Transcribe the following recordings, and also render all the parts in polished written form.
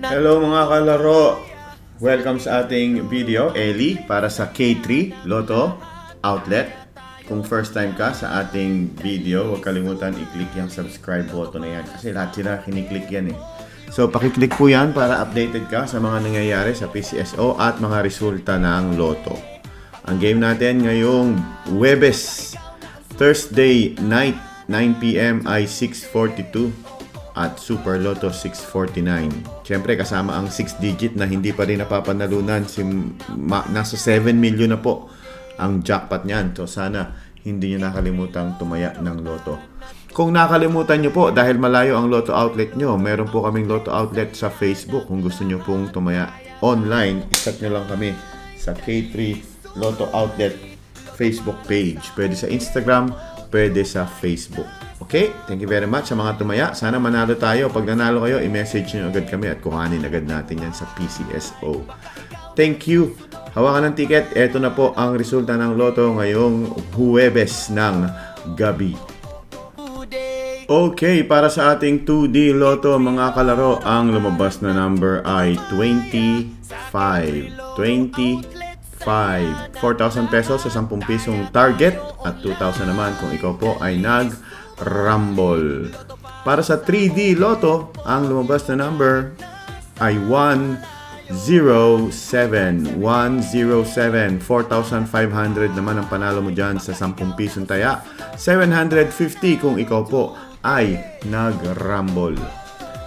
Hello mga kalaro! Welcome sa ating video, Eli, para sa K3 Lotto Outlet. Kung first time ka sa ating video, huwag kalimutan i-click yung subscribe button na yan kasi lahat sila kiniklik yan eh. So pakiclick po yan para updated ka sa mga nangyayari sa PCSO at mga resulta ng Lotto. Ang game natin ngayong Huwebes, Thursday night, 9 PM ay 642 at Super Lotto 649. Siyempre kasama ang 6 digit na hindi pa rin napapanalunan. Nasa 7 million na po ang jackpot niyan. So sana hindi nyo nakalimutang tumaya ng Lotto. Kung nakalimutan nyo po dahil malayo ang Lotto outlet nyo, meron po kaming Lotto outlet sa Facebook. Kung gusto nyo pong tumaya online, isat nyo lang kami sa K3 Lotto Outlet Facebook page. Pwede sa Instagram, pwede sa Facebook. Okay? Thank you very much sa mga tumaya. Sana manalo tayo. Pag nanalo kayo, i-message nyo agad kami at kuhanin agad natin yan sa PCSO. Thank you. Hawakan ng ticket. Ito na po ang resulta ng Lotto ngayong Huwebes ng gabi. Okay, para sa ating 2D Lotto mga kalaro, ang lumabas na number ay 25. 4,000 pesos sa 10 pisong target at 2,000 naman kung ikaw po ay nag-rumble. Para sa 3D Lotto, ang lumabas na number ay 107. 107. 4,500 naman ang panalo mo dyan sa 10 pisong taya. 750 kung ikaw po ay nag-rumble.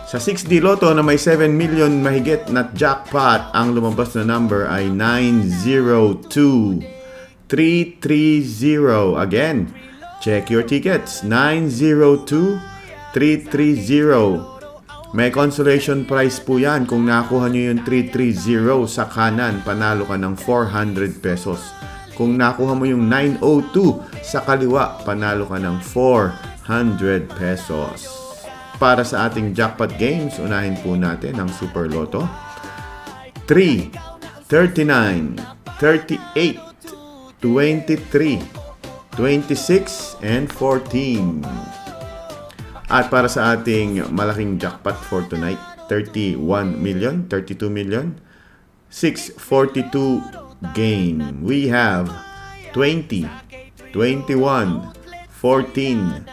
Sa 6D Lotto na may 7 million mahigit na jackpot, ang lumabas na number ay 902-330. Again, check your tickets. 902-330. May consolation prize po yan. Kung nakuha nyo yung 330 sa kanan, panalo ka ng 400 pesos. Kung nakuha mo yung 902 sa kaliwa, panalo ka ng 400 pesos. Para sa ating jackpot games, unahin po natin ang Super Lotto. 3, 39, 38, 23, 26, and 14. At para sa ating malaking jackpot for tonight, 31 million, 32 million, 642 gain. We have 20, 21, 14,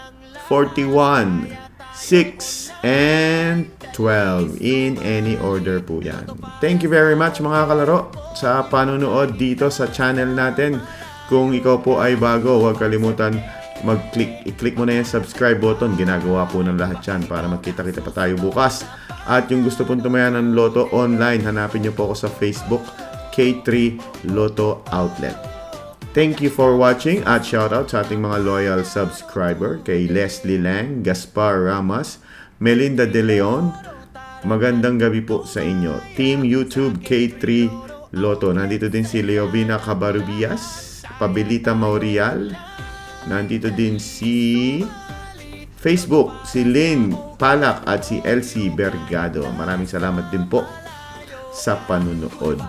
41, 6, and 12 in any order po yan. Thank you very much mga kalaro sa panonood dito sa channel natin. Kung ikaw po ay bago, huwag kalimutan i-click mo na yung subscribe button. Ginagawa po ng lahat yan para magkita-kita pa tayo bukas. At yung gusto pong tumaya ng Lotto online, hanapin nyo po ako sa Facebook, K3 Lotto Outlet. Thank you for watching at shoutout sa ating mga loyal subscriber kay Leslie Lang, Gaspar Ramos, Melinda De Leon. Magandang gabi po sa inyo. Team YouTube K3 Lotto. Nandito din si Leovina Cabarubias, Pabilita Maurial. Nandito din si Facebook, si Lynn Palak at si Elsie Bergado. Maraming salamat din po sa panunood.